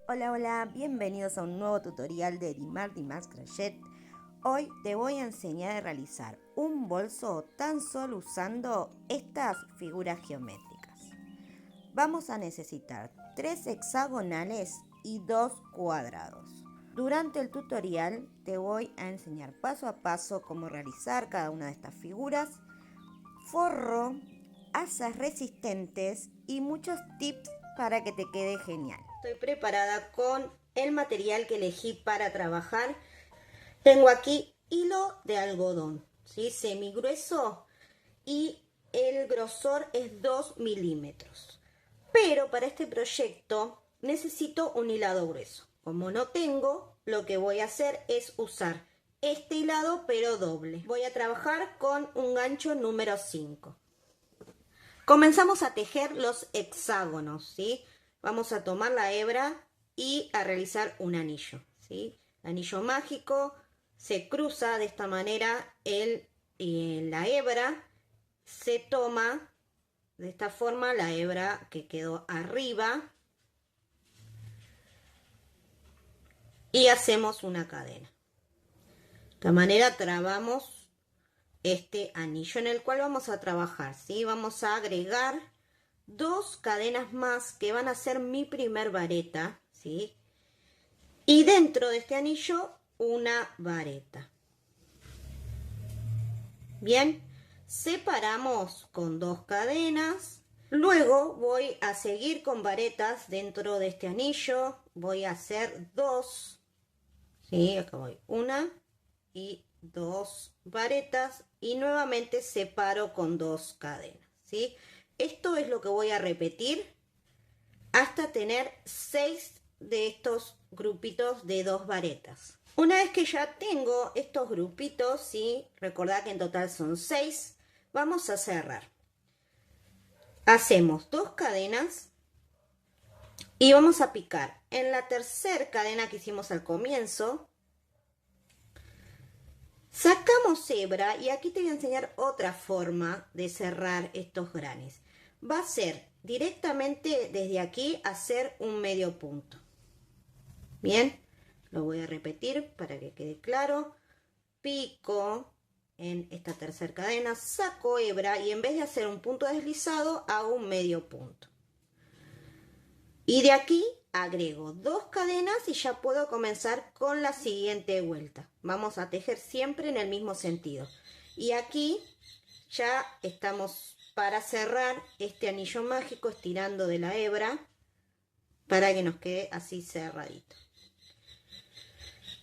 Hola, hola, bienvenidos a un nuevo tutorial de Dimas Crochet. Hoy te voy a enseñar a realizar un bolso tan solo usando estas figuras geométricas. Vamos a necesitar 3 hexagonales y 2 cuadrados. Durante el tutorial te voy a enseñar paso a paso cómo realizar cada una de estas figuras, forro, asas resistentes y muchos tips para que te quede genial. Estoy preparada con el material que elegí para trabajar. Tengo aquí hilo de algodón, ¿sí? Semigrueso, y el grosor es 2 milímetros. Pero para este proyecto necesito un hilado grueso. Como no tengo, lo que voy a hacer es usar este hilado pero doble. Voy a trabajar con un gancho número 5. Comenzamos a tejer los hexágonos, ¿sí? Vamos a tomar la hebra y a realizar un anillo, ¿sí? Anillo mágico, se cruza de esta manera la hebra, se toma de esta forma la hebra que quedó arriba y hacemos una cadena. De esta manera trabamos este anillo en el cual vamos a trabajar, ¿sí? Vamos a agregar 2 cadenas más que van a ser mi primer vareta, ¿sí? Y dentro de este anillo una vareta. Bien, separamos con 2 cadenas. Luego voy a seguir con varetas dentro de este anillo. Voy a hacer 2, ¿sí? Acá voy, 1 y 2 varetas y nuevamente separo con 2 cadenas, ¿sí? Esto es lo que voy a repetir hasta tener 6 de estos grupitos de 2 varetas. Una vez que ya tengo estos grupitos, ¿sí? Recordad que en total son 6, vamos a cerrar. Hacemos 2 cadenas y vamos a picar en la tercera cadena que hicimos al comienzo. Sacamos hebra y aquí te voy a enseñar otra forma de cerrar estos granes. Va a ser directamente desde aquí hacer un medio punto. Bien, lo voy a repetir para que quede claro. Pico en esta tercera cadena, saco hebra y en vez de hacer un punto deslizado hago un medio punto. Y de aquí agrego 2 cadenas y ya puedo comenzar con la siguiente vuelta. Vamos a tejer siempre en el mismo sentido. Y aquí ya estamos para cerrar este anillo mágico estirando de la hebra para que nos quede así cerradito.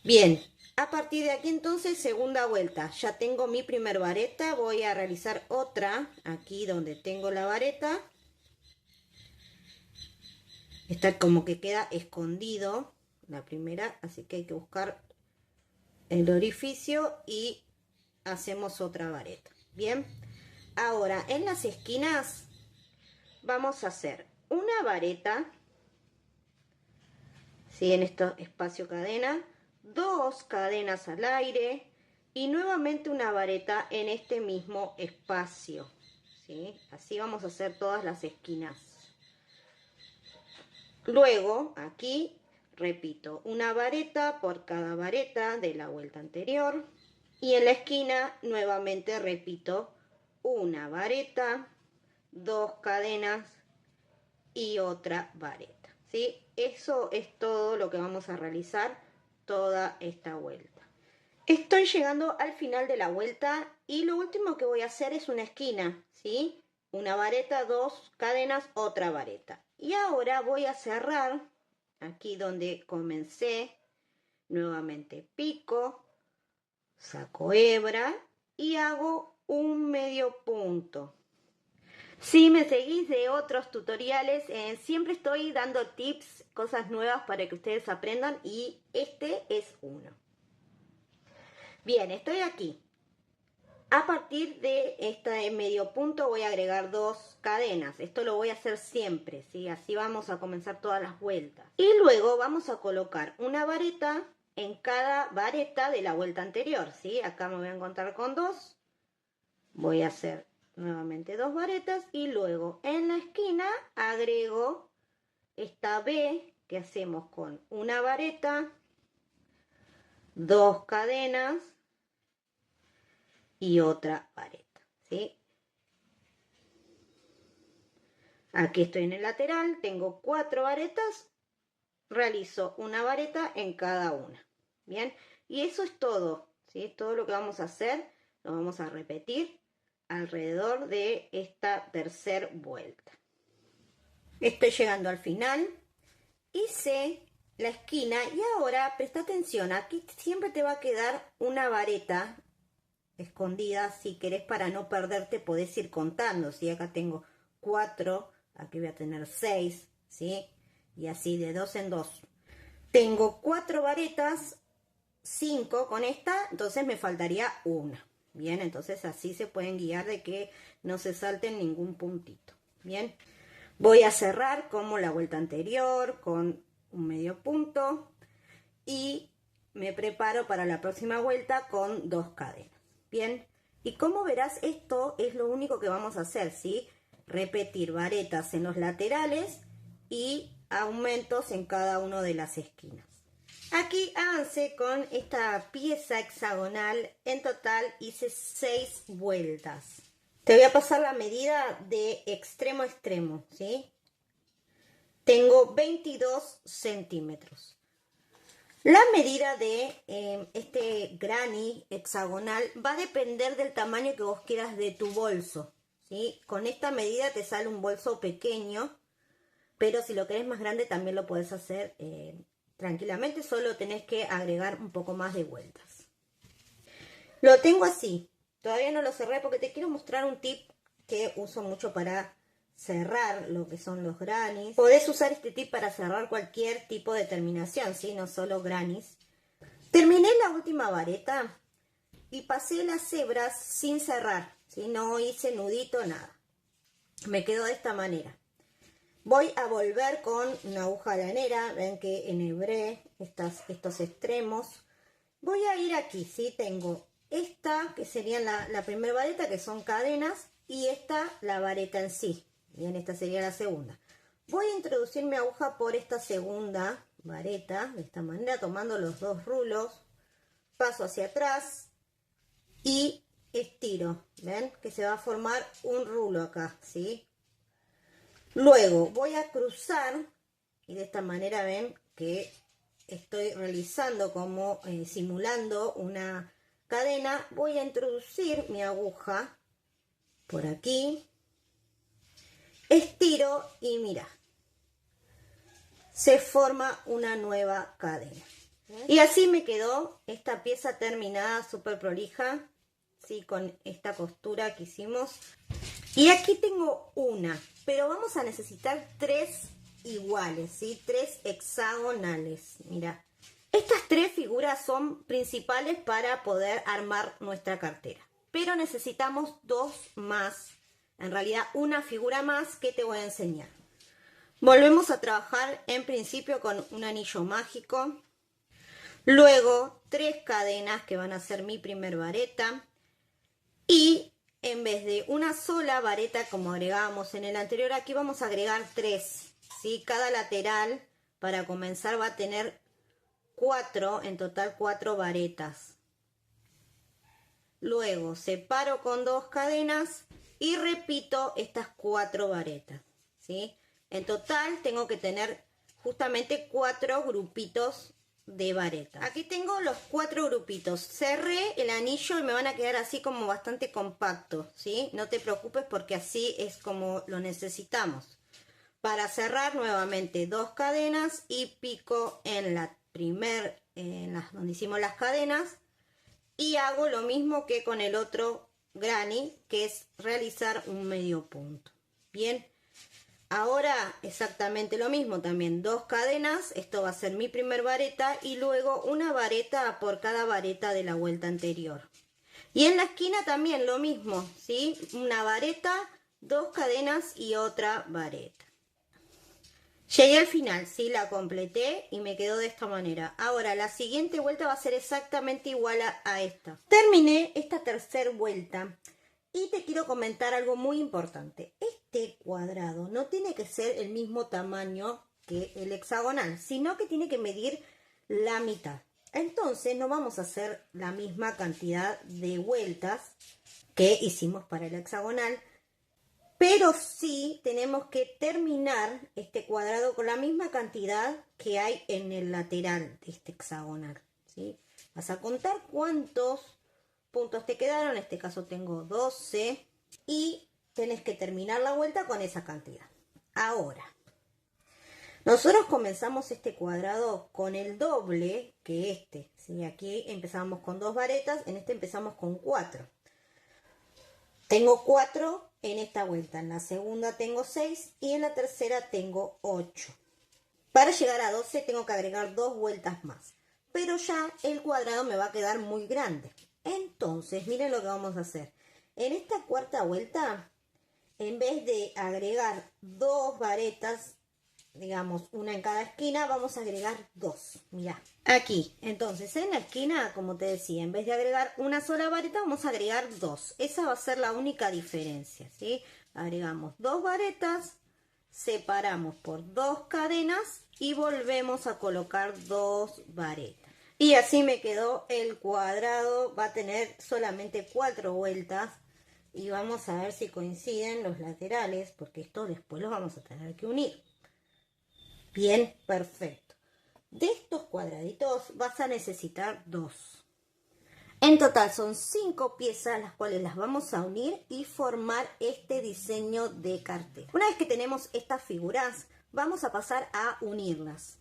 Bien, a partir de aquí entonces segunda vuelta. Ya tengo mi primer vareta, voy a realizar otra aquí donde tengo la vareta. Está como que queda escondido la primera, así que hay que buscar el orificio y hacemos otra vareta. Bien, ahora en las esquinas vamos a hacer una vareta, ¿sí? En esto espacio cadena, 2 cadenas al aire y nuevamente una vareta en este mismo espacio, ¿sí? Así vamos a hacer todas las esquinas. Luego aquí repito una vareta por cada vareta de la vuelta anterior y en la esquina nuevamente repito una vareta, 2 cadenas y otra vareta, ¿sí? Eso es todo lo que vamos a realizar toda esta vuelta. Estoy llegando al final de la vuelta y lo último que voy a hacer es una esquina, ¿sí? Una vareta, 2 cadenas, otra vareta. Y ahora voy a cerrar aquí donde comencé, nuevamente pico, saco hebra y hago un medio punto. Si me seguís de otros tutoriales, siempre estoy dando tips, cosas nuevas para que ustedes aprendan y este es uno. Bien, estoy aquí. A partir de este medio punto voy a agregar 2 cadenas. Esto lo voy a hacer siempre, ¿sí? Así vamos a comenzar todas las vueltas. Y luego vamos a colocar una vareta en cada vareta de la vuelta anterior, ¿sí? Acá me voy a encontrar con 2. Voy a hacer nuevamente 2 varetas y luego en la esquina agrego esta B que hacemos con una vareta, 2 cadenas y otra vareta, ¿sí? Aquí estoy en el lateral, tengo 4 varetas, realizo una vareta en cada una, ¿bien? Y eso es todo, ¿sí? Todo lo que vamos a hacer lo vamos a repetir alrededor de esta tercera vuelta. Estoy llegando al final, hice la esquina y ahora presta atención, aquí siempre te va a quedar una vareta escondida. Si querés, para no perderte, podés ir contando, ¿sí? Acá tengo 4, aquí voy a tener 6, ¿sí? Y así de 2 en 2. Tengo 4 varetas, 5 con esta, entonces me faltaría una. Bien, entonces así se pueden guiar de que no se salten ningún puntito. Bien, voy a cerrar como la vuelta anterior con un medio punto y me preparo para la próxima vuelta con 2 cadenas. Bien, y como verás, esto es lo único que vamos a hacer, ¿sí? Repetir varetas en los laterales y aumentos en cada una de las esquinas. Aquí avancé con esta pieza hexagonal, en total hice 6 vueltas. Te voy a pasar la medida de extremo a extremo, ¿sí? Tengo 22 centímetros. La medida de este granny hexagonal va a depender del tamaño que vos quieras de tu bolso, ¿sí? Con esta medida te sale un bolso pequeño, pero si lo querés más grande también lo podés hacer tranquilamente, solo tenés que agregar un poco más de vueltas. Lo tengo así, todavía no lo cerré porque te quiero mostrar un tip que uso mucho para cerrar lo que son los grannies. Podés usar este tip para cerrar cualquier tipo de terminación, ¿sí? No solo grannies. Terminé la última vareta y pasé las hebras sin cerrar, ¿sí? No hice nudito, nada. Me quedó de esta manera. Voy a volver con una aguja lanera, ven que enhebré estos extremos. Voy a ir aquí, ¿sí? Tengo esta, que sería la primera vareta, que son cadenas, y esta, la vareta en sí. Bien, esta sería la segunda. Voy a introducir mi aguja por esta segunda vareta, de esta manera, tomando los 2 rulos. Paso hacia atrás y estiro, ¿ven? Que se va a formar un rulo acá, ¿sí? Luego voy a cruzar y de esta manera ven que estoy realizando como simulando una cadena. Voy a introducir mi aguja por aquí, estiro y mira, se forma una nueva cadena. Y así me quedó esta pieza terminada, súper prolija, ¿sí? Con esta costura que hicimos. Y aquí tengo una, pero vamos a necesitar 3 iguales, ¿sí? 3 hexagonales. Mira, estas 3 figuras son principales para poder armar nuestra cartera. Pero necesitamos 2 más, en realidad una figura más que te voy a enseñar. Volvemos a trabajar en principio con un anillo mágico. Luego 3 cadenas que van a ser mi primer vareta. Y en vez de una sola vareta como agregábamos en el anterior, aquí vamos a agregar 3, ¿sí? Cada lateral para comenzar va a tener 4, en total 4 varetas. Luego separo con 2 cadenas y repito estas 4 varetas, ¿sí? En total tengo que tener justamente 4 grupitos de varetas. Aquí tengo los 4 grupitos. Cerré el anillo y me van a quedar así como bastante compactos, ¿sí? No te preocupes porque así es como lo necesitamos. Para cerrar nuevamente 2 cadenas y pico en la donde hicimos las cadenas y hago lo mismo que con el otro granny, que es realizar un medio punto. Bien. Ahora exactamente lo mismo, también 2 cadenas, esto va a ser mi primer vareta y luego una vareta por cada vareta de la vuelta anterior. Y en la esquina también lo mismo, ¿sí? Una vareta, 2 cadenas y otra vareta. Llegué al final, ¿sí? La completé y me quedó de esta manera. Ahora la siguiente vuelta va a ser exactamente igual a esta. Terminé esta tercera vuelta. Y te quiero comentar algo muy importante. Este cuadrado no tiene que ser el mismo tamaño que el hexagonal, sino que tiene que medir la mitad. Entonces no vamos a hacer la misma cantidad de vueltas que hicimos para el hexagonal, pero sí tenemos que terminar este cuadrado con la misma cantidad que hay en el lateral de este hexagonal, ¿sí? Vas a contar cuántos puntos te quedaron, en este caso tengo 12, y tenés que terminar la vuelta con esa cantidad. Ahora, nosotros comenzamos este cuadrado con el doble que este, ¿sí? Aquí empezamos con 2 varetas, en este empezamos con 4. Tengo 4 en esta vuelta, en la segunda tengo 6 y en la tercera tengo 8. Para llegar a 12 tengo que agregar 2 vueltas más, pero ya el cuadrado me va a quedar muy grande. Entonces, miren lo que vamos a hacer. En esta cuarta vuelta, en vez de agregar 2 varetas, digamos una en cada esquina, vamos a agregar 2. Mirá, aquí. Entonces, en la esquina, como te decía, en vez de agregar una sola vareta, vamos a agregar 2. Esa va a ser la única diferencia, ¿sí? Agregamos 2 varetas, separamos por 2 cadenas y volvemos a colocar 2 varetas. Y así me quedó el cuadrado. Va a tener solamente 4 vueltas. Y vamos a ver si coinciden los laterales, porque esto después lo vamos a tener que unir. Bien, perfecto. De estos cuadraditos vas a necesitar 2. En total son 5 piezas, las cuales las vamos a unir y formar este diseño de cartera. Una vez que tenemos estas figuras, vamos a pasar a unirlas.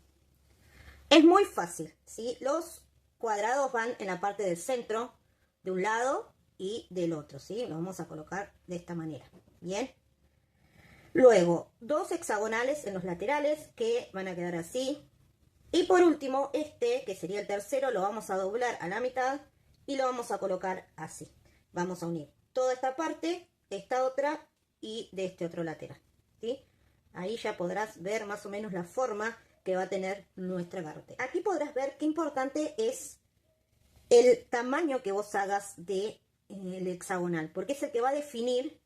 Es muy fácil, ¿sí? Los cuadrados van en la parte del centro, de un lado y del otro, ¿sí? Lo vamos a colocar de esta manera. Bien. Luego, 2 hexagonales en los laterales que van a quedar así. Y por último, este, que sería el tercero, lo vamos a doblar a la mitad y lo vamos a colocar así. Vamos a unir toda esta parte, esta otra y de este otro lateral, ¿sí? Ahí ya podrás ver más o menos la forma que va a tener nuestra cartera. Aquí podrás ver qué importante es el tamaño que vos hagas de el hexagonal, porque es el que va a definir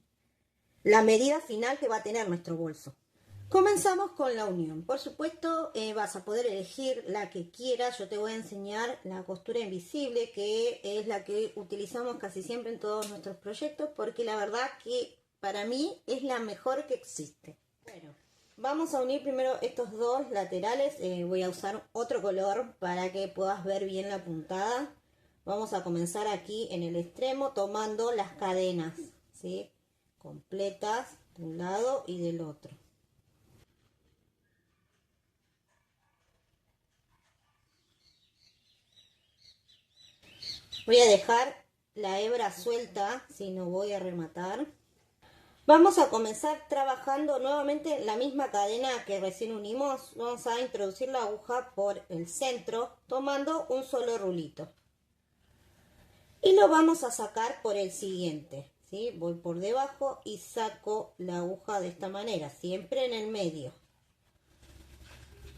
la medida final que va a tener nuestro bolso. Comenzamos con la unión. Por supuesto, vas a poder elegir la que quieras. Yo te voy a enseñar la costura invisible, que es la que utilizamos casi siempre en todos nuestros proyectos, porque la verdad que para mí es la mejor que existe. Bueno, vamos a unir primero estos 2 laterales. Voy a usar otro color para que puedas ver bien la puntada. Vamos a comenzar aquí en el extremo tomando las cadenas, ¿sí? Completas de un lado y del otro. Voy a dejar la hebra suelta, si no voy a rematar. Vamos a comenzar trabajando nuevamente la misma cadena que recién unimos. Vamos a introducir la aguja por el centro, tomando un solo rulito. Y lo vamos a sacar por el siguiente, ¿sí? Voy por debajo y saco la aguja de esta manera, siempre en el medio.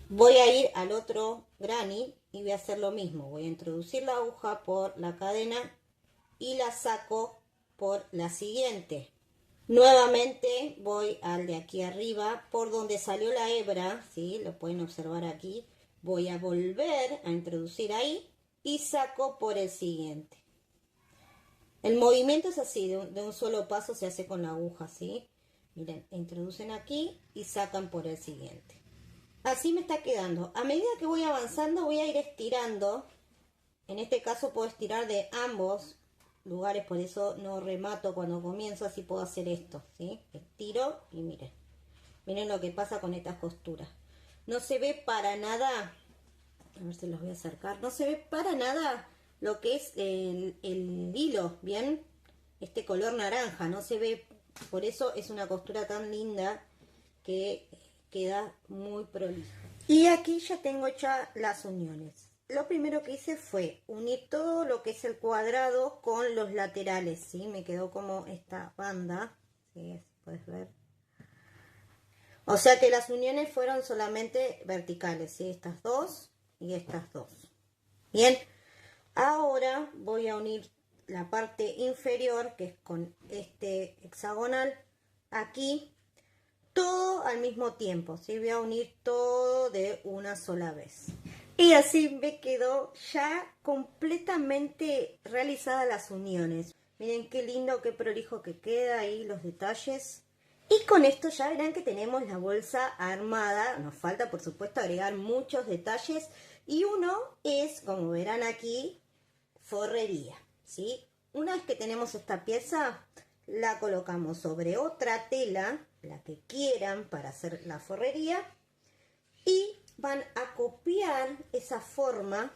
Voy a ir al otro granny y voy a hacer lo mismo. Voy a introducir la aguja por la cadena y la saco por la siguiente. Nuevamente voy al de aquí arriba por donde salió la hebra, ¿sí? Lo pueden observar aquí. Voy a volver a introducir ahí y saco por el siguiente. El movimiento es así, de un solo paso se hace con la aguja, ¿sí? Miren, introducen aquí y sacan por el siguiente. Así me está quedando. A medida que voy avanzando voy a ir estirando. En este caso puedo estirar de ambos lugares, por eso no remato cuando comienzo, así puedo hacer esto, ¿sí? Estiro y miren. Miren lo que pasa con estas costuras. No se ve para nada, a ver si los voy a acercar, no se ve para nada lo que es el hilo, ¿bien? Este color naranja, no se ve, por eso es una costura tan linda que queda muy prolija. Y aquí ya tengo hechas las uniones. Lo primero que hice fue unir todo lo que es el cuadrado con los laterales, ¿sí? Me quedó como esta banda, ¿sí? Puedes ver. O sea que las uniones fueron solamente verticales, ¿sí? Estas 2 y estas 2. Bien, ahora voy a unir la parte inferior, que es con este hexagonal, aquí. todo al mismo tiempo, ¿sí? Voy a unir todo de una sola vez. Y así me quedó ya completamente realizadas las uniones. Miren qué lindo, qué prolijo que queda ahí los detalles. Y con esto ya verán que tenemos la bolsa armada. Nos falta, por supuesto, agregar muchos detalles. Y uno es, como verán aquí, forrería, ¿sí? Una vez que tenemos esta pieza, la colocamos sobre otra tela, la que quieran para hacer la forrería. Y van a copiar esa forma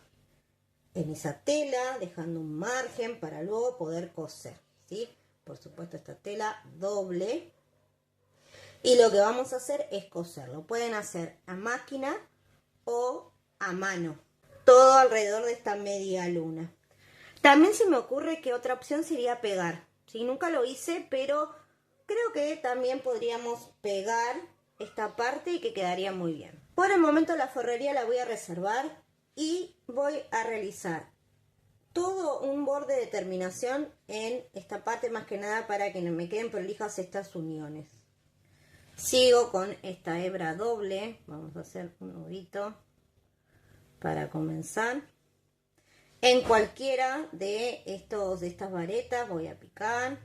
en esa tela, dejando un margen para luego poder coser, ¿sí? Por supuesto, esta tela doble. Y lo que vamos a hacer es coserlo. Pueden hacer a máquina o a mano. Todo alrededor de esta media luna. También se me ocurre que otra opción sería pegar. ¿Sí? Nunca lo hice, pero creo que también podríamos pegar esta parte y que quedaría muy bien. Por el momento la forrería la voy a reservar y voy a realizar todo un borde de terminación en esta parte, más que nada para que no me queden prolijas estas uniones. Sigo con esta hebra doble, vamos a hacer un nudito para comenzar. En cualquiera de estas varetas voy a picar.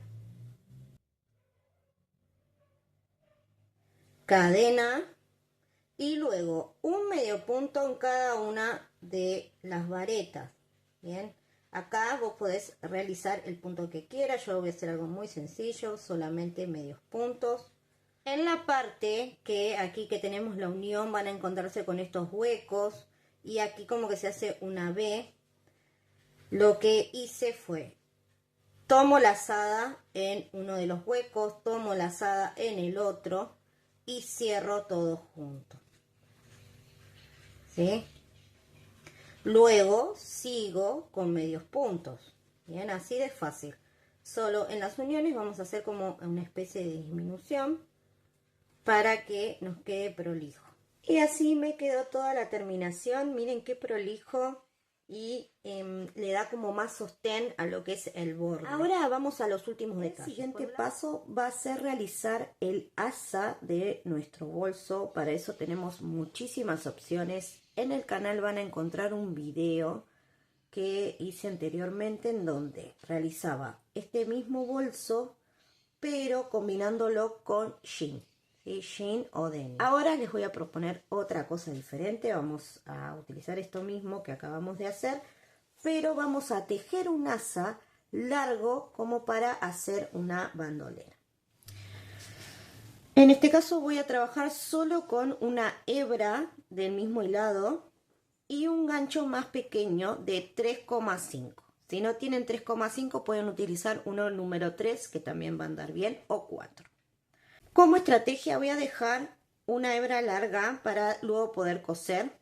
Cadena. Y luego un medio punto en cada una de las varetas. Bien. Acá vos podés realizar el punto que quieras. Yo voy a hacer algo muy sencillo, solamente medios puntos. En la parte que aquí que tenemos la unión van a encontrarse con estos huecos y aquí como que se hace una V. Lo que hice fue, tomo lazada en uno de los huecos, tomo lazada en el otro y cierro todo junto. ¿Sí? Luego sigo con medios puntos. Bien, así de fácil. Solo en las uniones vamos a hacer como una especie de disminución para que nos quede prolijo. Y así me quedó toda la terminación. Miren qué prolijo y le da como más sostén a lo que es el borde. Ahora vamos a los últimos detalles. El siguiente paso va a ser realizar el asa de nuestro bolso. Para eso tenemos muchísimas opciones. En el canal van a encontrar un video que hice anteriormente en donde realizaba este mismo bolso pero combinándolo con jean. ¿Sí? Jean o denim. Ahora les voy a proponer otra cosa diferente. Vamos a utilizar esto mismo que acabamos de hacer, pero vamos a tejer un asa largo como para hacer una bandolera. En este caso voy a trabajar solo con una hebra del mismo hilado y un gancho más pequeño de 3,5. Si no tienen 3,5 pueden utilizar uno número 3 que también va a andar bien, o 4. Como estrategia voy a dejar una hebra larga para luego poder coser.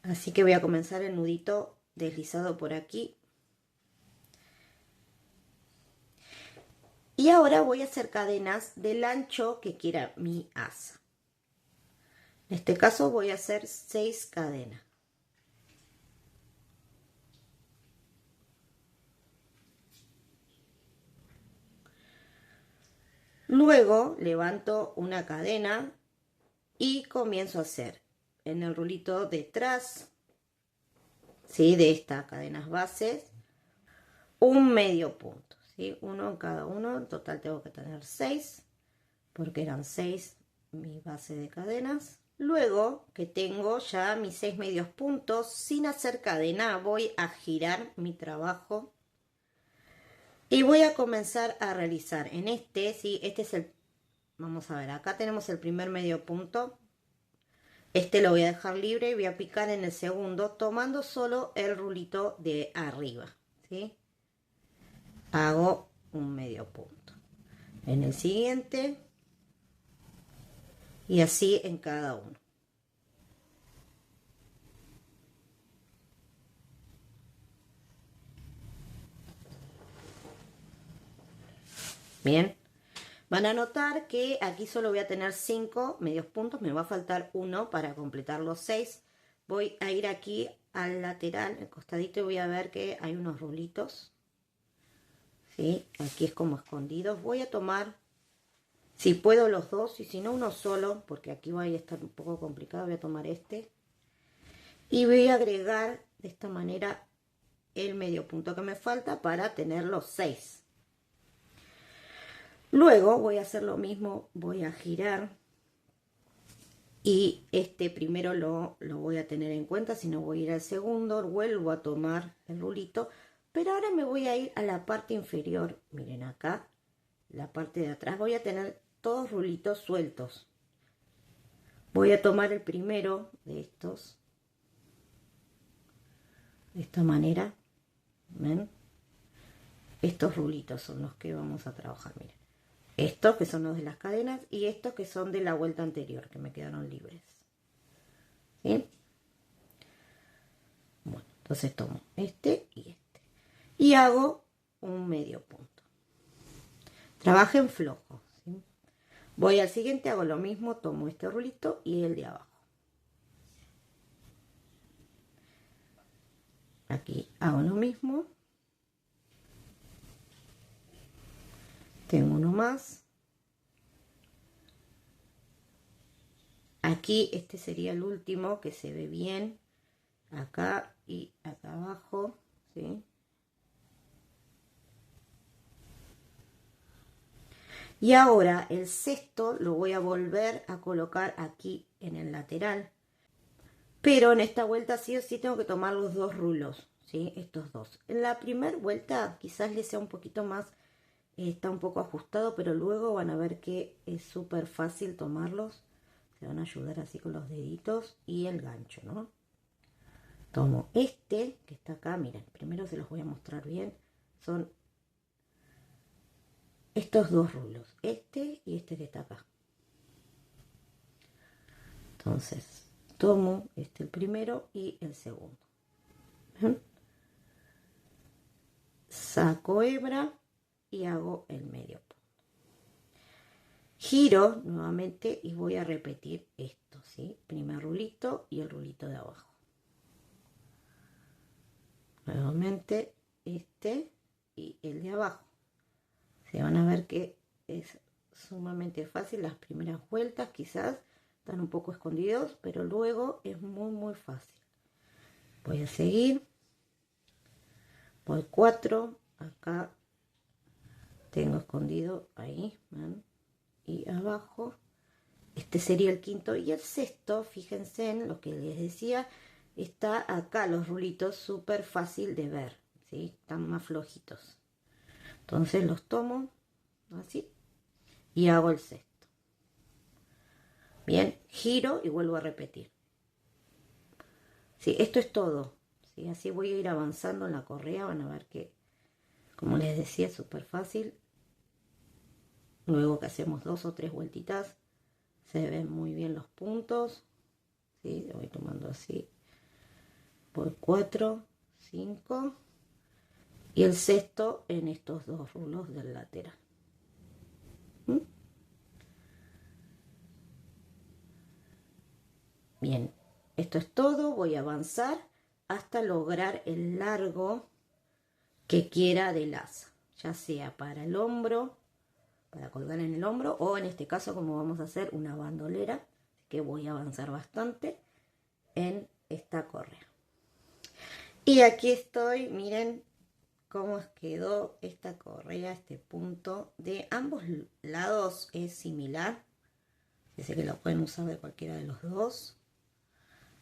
Así que voy a comenzar el nudito deslizado por aquí. Y ahora voy a hacer cadenas del ancho que quiera mi asa. En este caso voy a hacer 6 cadenas. Luego levanto una cadena y comienzo a hacer en el rulito detrás, ¿sí? De estas cadenas bases, un medio punto, ¿sí? Uno en cada uno. En total tengo que tener 6 porque eran 6 mi base de cadenas. Luego que tengo ya mis 6 medios puntos, sin hacer cadena voy a girar mi trabajo y voy a comenzar a realizar en ¿sí? Este es el, vamos a ver, acá tenemos el primer medio punto. Este lo voy a dejar libre y voy a picar en el segundo tomando solo el rulito de arriba, ¿sí? Hago un medio punto en el siguiente y así en cada uno. Bien, van a notar que aquí solo voy a tener 5 medios puntos, me va a faltar uno para completar los 6. Voy a ir aquí al lateral, al costadito, y voy a ver que hay unos rulitos. ¿Sí? Aquí es como escondidos. Voy a tomar Si puedo los dos y si no uno solo, porque aquí va a estar un poco complicado, voy a tomar este. Y voy a agregar de esta manera el medio punto que me falta para tener los 6. Luego voy a hacer lo mismo, voy a girar y este primero lo voy a tener en cuenta, si no voy a ir al segundo, vuelvo a tomar el rulito, pero ahora me voy a ir a la parte inferior, miren acá, la parte de atrás, voy a tener todos rulitos sueltos. Voy a tomar el primero de estos, de esta manera, ¿ven? Estos rulitos son los que vamos a trabajar, miren. Estos que son los de las cadenas y estos que son de la vuelta anterior, que me quedaron libres. ¿Sí? Bueno, entonces tomo este y este. Y hago un medio punto. Trabajen flojo. ¿Sí? Voy al siguiente, hago lo mismo, tomo este rulito y el de abajo. Aquí hago lo mismo. Tengo uno más. Aquí este sería el último que se ve bien. Acá y acá abajo. ¿Sí? Y ahora el sexto lo voy a volver a colocar aquí en el lateral. Pero en esta vuelta sí o sí tengo que tomar los dos rulos. ¿Sí? Estos dos. En la primera vuelta quizás les sea un poquito más, está un poco ajustado, pero luego van a ver que es súper fácil tomarlos. Se van a ayudar así con los deditos y el gancho, ¿no? Tomo este que está acá, miren, primero se los voy a mostrar bien. Son estos dos rulos, este y este que está acá. Entonces, tomo este el primero y el segundo. ¿Ven? Saco hebra y hago el medio punto. Giro nuevamente y voy a repetir esto, ¿sí? Primer rulito y el rulito de abajo. Nuevamente este y el de abajo. Se van a ver que es sumamente fácil. Las primeras vueltas quizás están un poco escondidos, pero luego es muy fácil. Voy a seguir. Voy 4. Acá tengo escondido ahí, ¿ven? Y abajo. Este sería el quinto y el sexto. Fíjense en lo que les decía. Está acá los rulitos, súper fácil de ver, ¿sí? Están más flojitos. Entonces los tomo así y hago el sexto. Bien, giro y vuelvo a repetir. ¿Sí? Esto es todo. ¿Sí? Así voy a ir avanzando en la correa. Van a ver que, como les decía, es súper fácil. Luego que hacemos 2 o 3 vueltitas, se ven muy bien los puntos. ¿Sí? Lo voy tomando así. Por 4, 5. Y el sexto en estos dos rulos del lateral. ¿Mm? Bien, esto es todo. Voy a avanzar hasta lograr el largo que quiera del asa, ya sea para el hombro, para colgar en el hombro, o en este caso como vamos a hacer una bandolera, que voy a avanzar bastante en esta correa. Y aquí estoy, miren cómo quedó esta correa, este punto. De ambos lados es similar. Dice que lo pueden usar de cualquiera de los dos.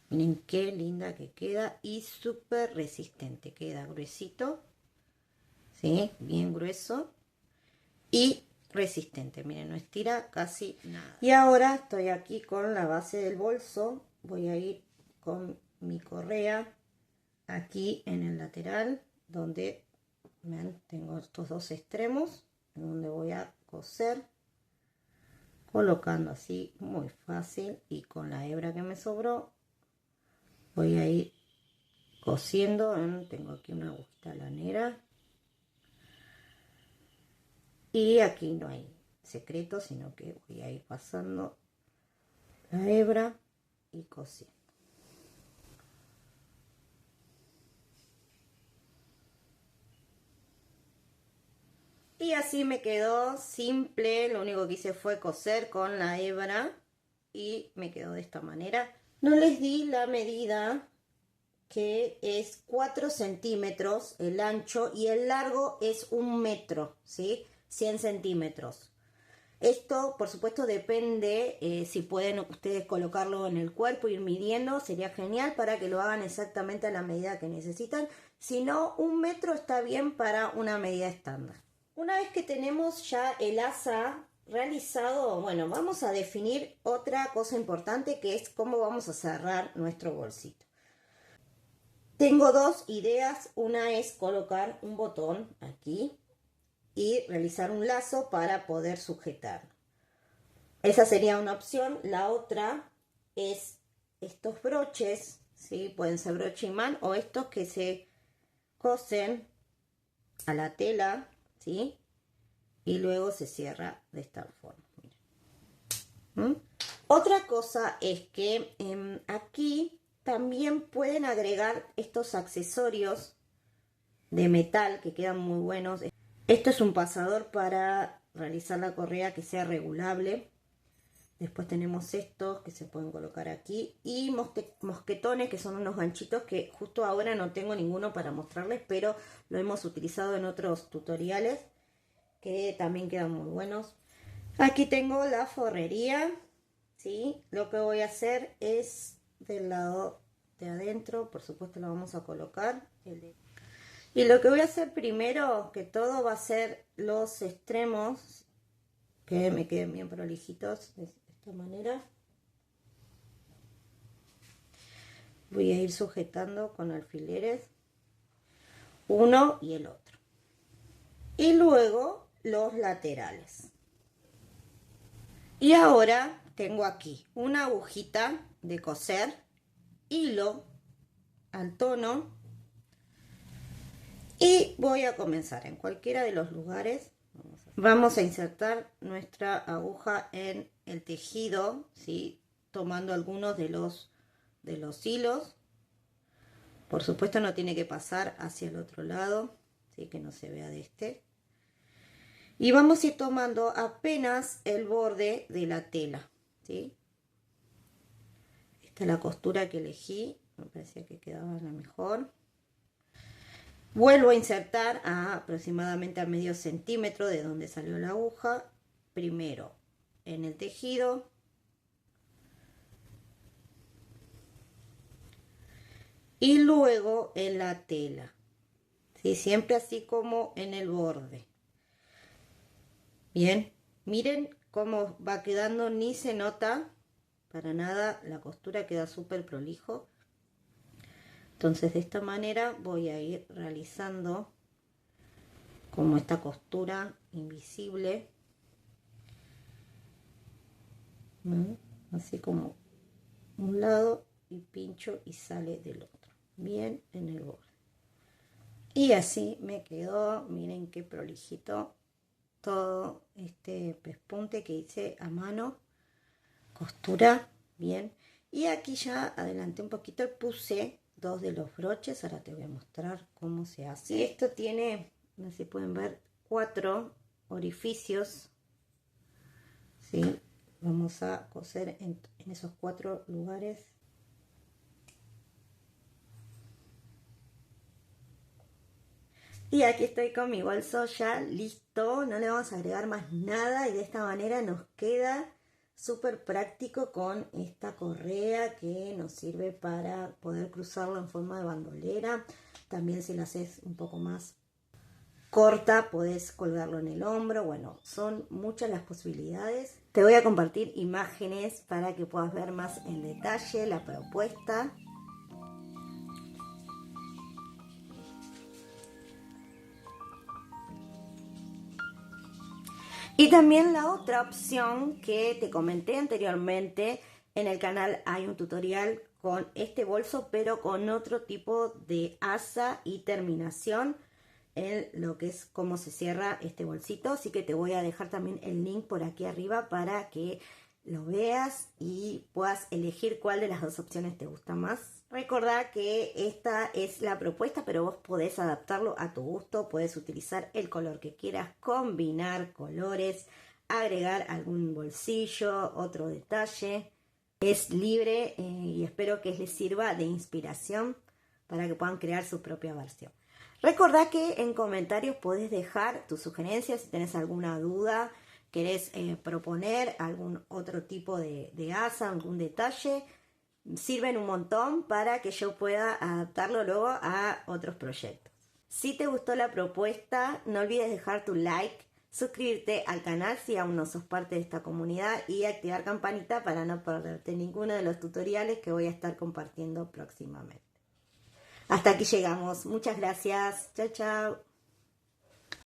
Miren qué linda que queda y súper resistente. Queda gruesito, ¿sí? Bien grueso y resistente. Miren, no estira casi nada. Y ahora estoy aquí con la base del bolso. Voy a ir con mi correa aquí en el lateral, donde ¿ven? Tengo estos dos extremos, en donde voy a coser, colocando así muy fácil, y con la hebra que me sobró voy a ir cosiendo. Tengo aquí una agujita lanera y aquí no hay secreto, sino que voy a ir pasando la hebra y cosiendo. Y así me quedó simple, lo único que hice fue coser con la hebra y me quedó de esta manera. No les di la medida, que es 4 centímetros el ancho y el largo es 1 metro, ¿sí? 100 centímetros. Esto, por supuesto, depende si pueden ustedes colocarlo en el cuerpo, ir midiendo, sería genial para que lo hagan exactamente a la medida que necesitan. Si no, 1 metro está bien para una medida estándar. Una vez que tenemos ya el asa realizado, bueno, vamos a definir otra cosa importante que es cómo vamos a cerrar nuestro bolsito. Tengo dos ideas, una es colocar un botón aquí y realizar un lazo para poder sujetarlo. Esa sería una opción. La otra es estos broches, ¿sí? Pueden ser broche imán o estos que se cosen a la tela, ¿sí? Y luego se cierra de esta forma. ¿Mm? Otra cosa es que aquí también pueden agregar estos accesorios de metal que quedan muy buenos. Esto es un pasador para realizar la correa que sea regulable. Después tenemos estos que se pueden colocar aquí y mosquetones, que son unos ganchitos que justo ahora no tengo ninguno para mostrarles, pero lo hemos utilizado en otros tutoriales que también quedan muy buenos. Aquí tengo la forrería, ¿sí? Lo que voy a hacer es del lado de adentro, por supuesto lo vamos a colocar. Y lo que voy a hacer primero que todo va a ser los extremos, que me queden bien prolijitos de esta manera. Voy a ir sujetando con alfileres uno y el otro. Y luego los laterales. Y ahora tengo aquí una agujita de coser, hilo al tono y voy a comenzar en cualquiera de los lugares. Vamos a insertar nuestra aguja en el tejido, ¿sí? Tomando algunos de los hilos. Por supuesto no tiene que pasar hacia el otro lado, ¿sí? Que no se vea de este. Y vamos a ir tomando apenas el borde de la tela, ¿sí? Esta es la costura que elegí, me parecía que quedaba la mejor. Vuelvo a insertar aproximadamente a medio centímetro de donde salió la aguja, primero en el tejido y luego en la tela, ¿sí? Siempre así como en el borde. Bien, miren cómo va quedando, ni se nota para nada, la costura queda súper prolijo. Entonces de esta manera voy a ir realizando como esta costura invisible, así como un lado y pincho y sale del otro, bien en el borde. Y así me quedó, miren qué prolijito todo este pespunte que hice a mano, costura bien. Y aquí ya adelanté un poquito, puse dos de los broches, ahora te voy a mostrar cómo se hace. Y esto tiene, no sé si pueden ver, 4 orificios, ¿sí? Vamos a coser en esos 4 lugares. Y aquí estoy con mi bolso ya listo, no le vamos a agregar más nada y de esta manera nos queda súper práctico con esta correa que nos sirve para poder cruzarlo en forma de bandolera. También si la haces un poco más corta podés colgarlo en el hombro. Bueno, son muchas las posibilidades. Te voy a compartir imágenes para que puedas ver más en detalle la propuesta. Y también la otra opción que te comenté anteriormente, en el canal hay un tutorial con este bolso, pero con otro tipo de asa y terminación en lo que es cómo se cierra este bolsito. Así que te voy a dejar también el link por aquí arriba para que lo veas y puedas elegir cuál de las dos opciones te gusta más. Recordá que esta es la propuesta, pero vos podés adaptarlo a tu gusto, podés utilizar el color que quieras, combinar colores, agregar algún bolsillo, otro detalle. Es libre y espero que les sirva de inspiración para que puedan crear su propia versión. Recordá que en comentarios podés dejar tus sugerencias si tenés alguna duda, querés proponer algún otro tipo de asa, algún detalle. Sirven un montón para que yo pueda adaptarlo luego a otros proyectos. Si te gustó la propuesta, no olvides dejar tu like, suscribirte al canal si aún no sos parte de esta comunidad y activar campanita para no perderte ninguno de los tutoriales que voy a estar compartiendo próximamente. Hasta aquí llegamos. Muchas gracias. Chao, chao.